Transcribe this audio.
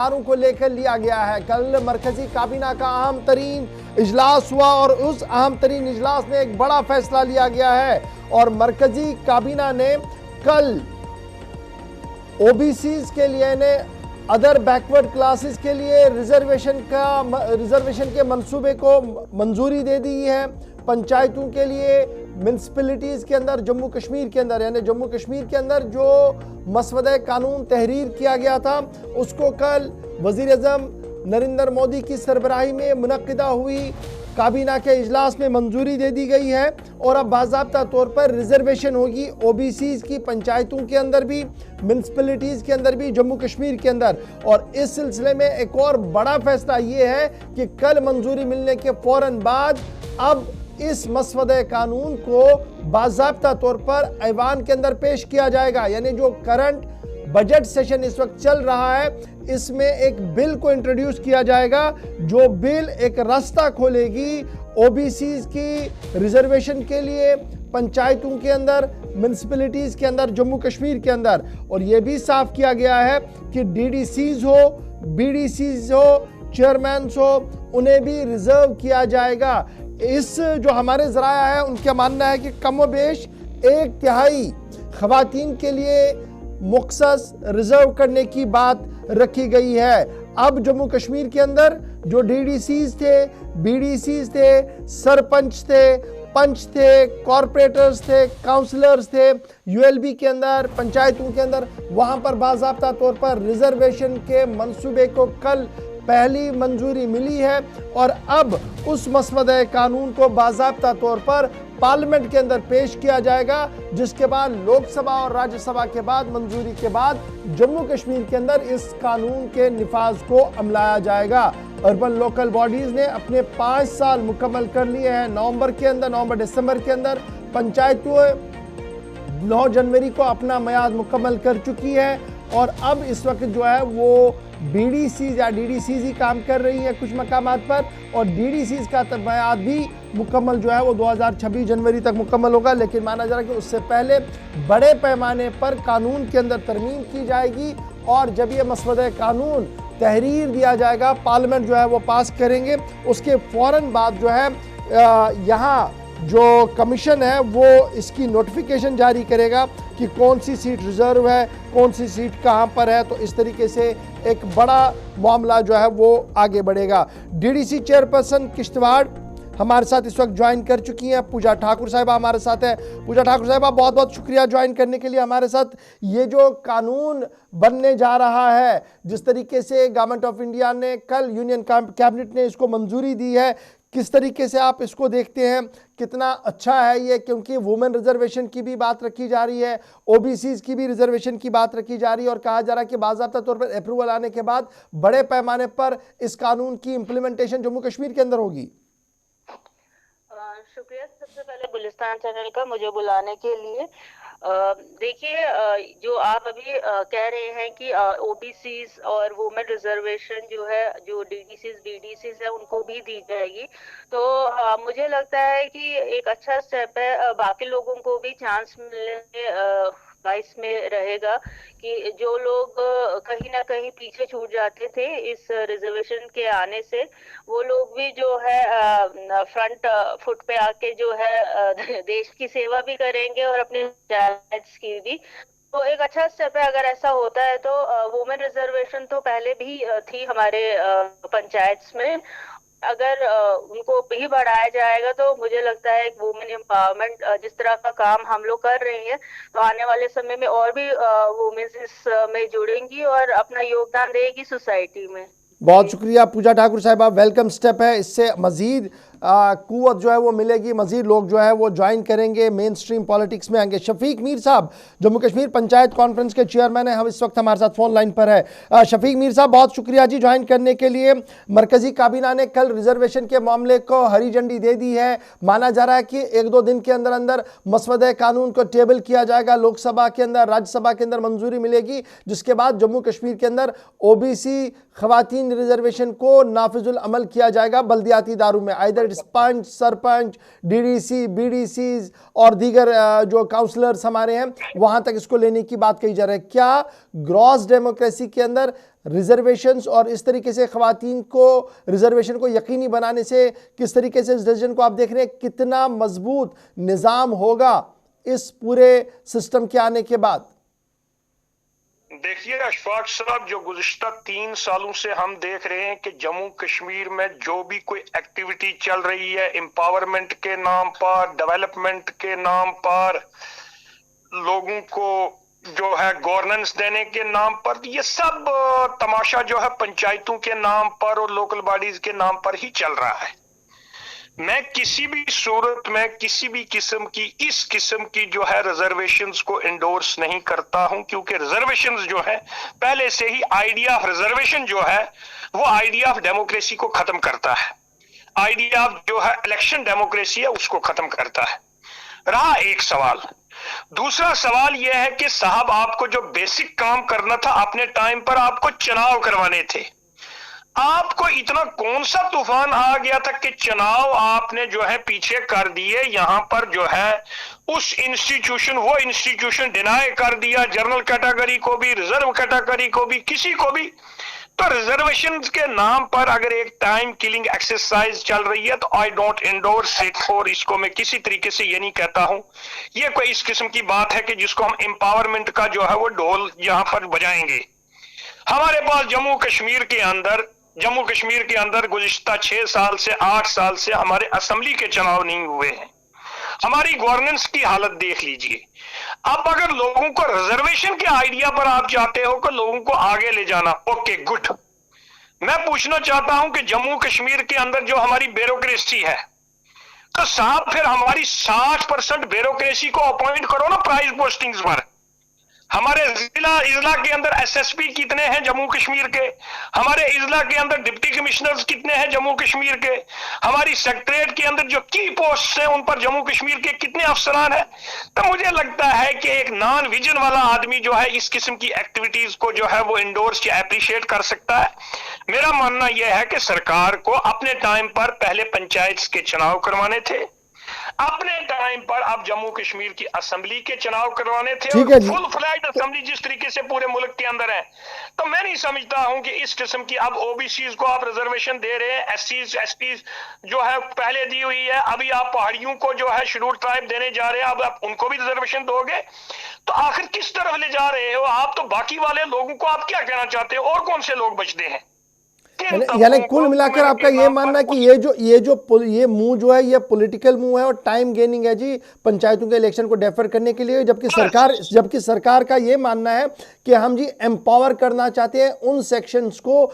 को लेकर लिया गया है। कल मरकजी काबीना का अहम तरीन इजलास हुआ और उस अहम तरीन इजलास में एक बड़ा फैसला लिया गया है और मरकजी काबीना ने कल ओबीसीज के लिए ने अदर बैकवर्ड क्लासेस के लिए रिजर्वेशन के मंसूबे को मंजूरी दे दी है। पंचायतों के लिए म्यूनसिपैलिटीज़ के अंदर जम्मू कश्मीर के अंदर यानी जम्मू कश्मीर के अंदर जो मसवदा कानून तहरीर किया गया था उसको कल वज़ीर-ए-आज़म नरेंद्र मोदी की सरबराही में मुनक्किदा हुई काबीना के इजलास में मंजूरी दे दी गई है और अब बाज़ाब्ता तौर पर रिजर्वेशन होगी ओबीसीज़ की पंचायतों के अंदर भी, म्यूनसिपैलिटीज़ के अंदर भी, जम्मू कश्मीर के अंदर। और इस सिलसिले में एक और बड़ा फैसला ये है कि कल मंजूरी मिलने के फ़ौरन बाद अब इस मसवदे कानून को बाज़ाब्ता तौर पर ऐवान के अंदर पेश किया जाएगा। यानी जो करंट बजट सेशन इस वक्त चल रहा है इसमें एक बिल को इंट्रोड्यूस किया जाएगा जो बिल एक रास्ता खोलेगी ओबीसीज की रिजर्वेशन के लिए पंचायतों के अंदर, म्यूनसिपैलिटीज़ के अंदर, जम्मू कश्मीर के अंदर। और यह भी साफ किया गया है कि डीडीसीज हो, बीडीसीज हो, चेयरमैन हो, उन्हें भी रिजर्व किया जाएगा। इस जो हमारे ज़राया है उनका मानना है कि कमोबेश 1/3 ख़वातीन के लिए मुख्सस रिजर्व करने की बात रखी गई है। अब जम्मू कश्मीर के अंदर जो डीडीसीज थे, बीडीसीज थे, सरपंच थे, पंच थे, कॉरपोरेटर्स थे, काउंसलर्स थे, यूएलबी के अंदर, पंचायतों के अंदर, वहां पर बाज़ाब्ता तौर पर रिजर्वेशन के मंसूबे को कल पहली मंजूरी मिली है और अब उस मसवदे कानून को बाज़ाब्ता तौर पर पार्लियामेंट के अंदर पेश किया जाएगा, जिसके बाद लोकसभा और राज्यसभा के बाद मंजूरी के बाद जम्मू कश्मीर के अंदर इस कानून के निफाज को अमलाया जाएगा। अर्बन लोकल बॉडीज़ ने अपने 5 साल मुकम्मल कर लिए हैं। नवंबर दिसंबर के अंदर पंचायतों 9 जनवरी को अपना मियाद मुकम्मल कर चुकी है और अब इस वक्त जो है वो बीडीसीज या डीडीसीज ही काम कर रही है कुछ मकामात पर और डीडीसीज का मियाद भी मुकम्मल जो है वो 2026 जनवरी तक मुकम्मल होगा। लेकिन माना जा रहा है कि उससे पहले बड़े पैमाने पर कानून के अंदर तरमीम की जाएगी और जब ये मसवदा कानून तहरीर दिया जाएगा, पार्लियामेंट जो है वो पास करेंगे, उसके फ़ौरन बाद जो है यहाँ जो कमीशन है वो इसकी नोटिफिकेशन जारी करेगा कि कौन सी सीट रिजर्व है, कौन सी सीट कहां पर है। तो इस तरीके से एक बड़ा मामला जो है वो आगे बढ़ेगा। डीडीसी चेयरपर्सन किश्तवाड़ हमारे साथ इस वक्त ज्वाइन कर चुकी हैं। पूजा ठाकुर साहिबा हमारे साथ है। पूजा ठाकुर साहिबा बहुत बहुत शुक्रिया ज्वाइन करने के लिए हमारे साथ। ये जो कानून बनने जा रहा है, जिस तरीके से गवर्नमेंट ऑफ इंडिया ने कल यूनियन कैबिनेट ने इसको मंजूरी दी है, किस तरीके से आप इसको देखते हैं? कितना अच्छा है ये, क्योंकि वुमेन रिजर्वेशन की भी बात रखी जा रही है, ओबीसीज की भी रिजर्वेशन की बात रखी जा रही है और कहा जा रहा है कि बाज़ाब्ता तौर पर अप्रूवल आने के बाद बड़े पैमाने पर इस कानून की इम्प्लीमेंटेशन जम्मू कश्मीर के अंदर होगी। शुक्रिया सबसे पहले गुलिस्तान चैनल का मुझे बुलाने के लिए। देखिए, जो आप अभी कह रहे हैं कि ओबीसीज और वुमेन रिजर्वेशन जो है, जो डीडीसीज बीडीसीज है, उनको भी दी जाएगी, तो मुझे लगता है कि एक अच्छा स्टेप है। बाकी लोगों को भी चांस मिलने का इसमें रहेगा कि जो लोग कहीं ना कहीं पीछे छूट जाते थे इस रिजर्वेशन के आने से, वो लोग भी जो है फ्रंट फुट पे आके जो है देश की सेवा भी करेंगे और अपने पंचायत की भी। तो एक अच्छा स्टेप है अगर ऐसा होता है तो। वुमेन रिजर्वेशन तो पहले भी थी हमारे पंचायत में, अगर उनको भी बढ़ाया जाएगा तो मुझे लगता है वुमेन एम्पावरमेंट जिस तरह का काम हम लोग कर रहे हैं, तो आने वाले समय में और भी वुमेन्स इस में जुड़ेंगी और अपना योगदान देगी सोसाइटी में। बहुत शुक्रिया पूजा ठाकुर साहिबा, वेलकम स्टेप है। इससे मज़ीद कुव्वत जो है वो मिलेगी, मज़ीद लोग जो है वो ज्वाइन करेंगे, मेन स्ट्रीम पॉलिटिक्स में आएंगे। शफीक मीर साहब जम्मू कश्मीर पंचायत कॉन्फ्रेंस के चेयरमैन है, हम इस वक्त हमारे साथ फ़ोन लाइन पर है। शफीक मीर साहब बहुत शुक्रिया जी ज्वाइन करने के लिए। मरकज़ी काबीना ने कल रिजर्वेशन के मामले को हरी झंडी दे दी है। माना जा रहा है कि 1-2 दिन के अंदर अंदर मसवदे कानून को टेबल किया जाएगा, लोकसभा के अंदर, राज्यसभा के अंदर मंजूरी मिलेगी, जिसके बाद जम्मू कश्मीर के अंदर ओबीसी ख़वातीन रिजर्वेशन को नाफिजुल अमल किया जाएगा बल्दियाती इदारों में। आइदर पंच, सरपंच, डीडीसी, बीडीसीज और दीगर जो काउंसलर्स हमारे हैं वहां तक इसको लेने की बात कही जा रही है। क्या ग्रॉस डेमोक्रेसी के अंदर रिजर्वेशंस और इस तरीके से ख़वातीन को रिजर्वेशन को यकीनी बनाने से किस तरीके से इस डिसीजन को आप देख रहे हैं, कितना मजबूत निज़ाम होगा इस पूरे सिस्टम के आने के बाद? देखिए अशफाक साहब, जो गुज़िश्ता 3 सालों से हम देख रहे हैं कि जम्मू कश्मीर में जो भी कोई एक्टिविटी चल रही है, एम्पावरमेंट के नाम पर, डेवलपमेंट के नाम पर, लोगों को जो है गवर्नेंस देने के नाम पर, ये सब तमाशा जो है पंचायतों के नाम पर और लोकल बॉडीज के नाम पर ही चल रहा है। मैं किसी भी सूरत में किसी भी किस्म की इस किस्म की जो है रिजर्वेशंस को इंडोर्स नहीं करता हूं, क्योंकि रिजर्वेशंस जो है पहले से ही आइडिया ऑफ रिजर्वेशन जो है वो आइडिया ऑफ डेमोक्रेसी को खत्म करता है, आइडिया ऑफ जो है इलेक्शन डेमोक्रेसी है उसको खत्म करता है। रहा एक सवाल, दूसरा सवाल यह है कि साहब आपको जो बेसिक काम करना था अपने टाइम पर, आपको चुनाव करवाने थे। आपको इतना कौन सा तूफान आ गया था कि चुनाव आपने जो है पीछे कर दिए, यहां पर जो है उस इंस्टीट्यूशन वो इंस्टीट्यूशन डिनाई कर दिया, जनरल कैटेगरी को भी, रिजर्व कैटेगरी को भी, किसी को भी। तो रिजर्वेशन के नाम पर अगर एक टाइम किलिंग एक्सरसाइज चल रही है तो आई डोंट एंडोर्स इट, और इसको मैं किसी तरीके से ये नहीं कहता हूं ये कोई इस किस्म की बात है कि जिसको हम एम्पावरमेंट का जो है वो ढोल यहां पर बजाएंगे। हमारे पास जम्मू कश्मीर के अंदर गुज़िश्ता 6 साल से 8 साल से हमारे असेंबली के चुनाव नहीं हुए हैं। हमारी गवर्नेंस की हालत देख लीजिए। अब अगर लोगों को रिजर्वेशन के आइडिया पर आप चाहते हो कि लोगों को आगे ले जाना, ओके गुड। मैं पूछना चाहता हूं कि जम्मू कश्मीर के अंदर जो हमारी ब्यूरोक्रेसी है, तो साहब फिर हमारी 60% ब्यूरोक्रेसी को अपॉइंट करो ना प्राइस पोस्टिंग्स पर। हमारे इजला के अंदर एसएसपी कितने हैं जम्मू कश्मीर के, हमारे इजला के अंदर डिप्टी कमिश्नर्स कितने हैं जम्मू कश्मीर के, हमारी सेक्रेटरीट के अंदर जो की पोस्ट हैं उन पर जम्मू कश्मीर के कितने अफसरान हैं। तो मुझे लगता है कि एक नॉन विजन वाला आदमी जो है इस किस्म की एक्टिविटीज को जो है वो इंडोर्स या अप्रिशिएट कर सकता है। मेरा मानना यह है कि सरकार को अपने टाइम पर पहले पंचायत के चुनाव करवाने थे, अपने टाइम पर अब जम्मू कश्मीर की असेंबली के चुनाव करवाने थे, और फुल फ्लैज असेंबली जिस तरीके से पूरे मुल्क के अंदर है। तो मैं नहीं समझता हूं कि इस किस्म की अब ओबीसीज को आप रिजर्वेशन दे रहे हैं, एससीज एसटीज जो है पहले दी हुई है, अभी आप पहाड़ियों को जो है शेड्यूल ट्राइब देने जा रहे हैं, अब आप उनको भी रिजर्वेशन दोगे, तो आखिर किस तरफ ले जा रहे हो आप? तो बाकी वाले लोगों को आप क्या कहना चाहते हो, और कौन से लोग बचते हैं? यानी कुल मिलाकर आपका ये मानना है कि ये मूव जो है ये पॉलिटिकल मूव है और टाइम गेनिंग है जी, पंचायतों के इलेक्शन को डेफर करने के लिए, जबकि सरकार का ये मानना है कि हम जी एम्पावर करना चाहते हैं उन सेक्शंस को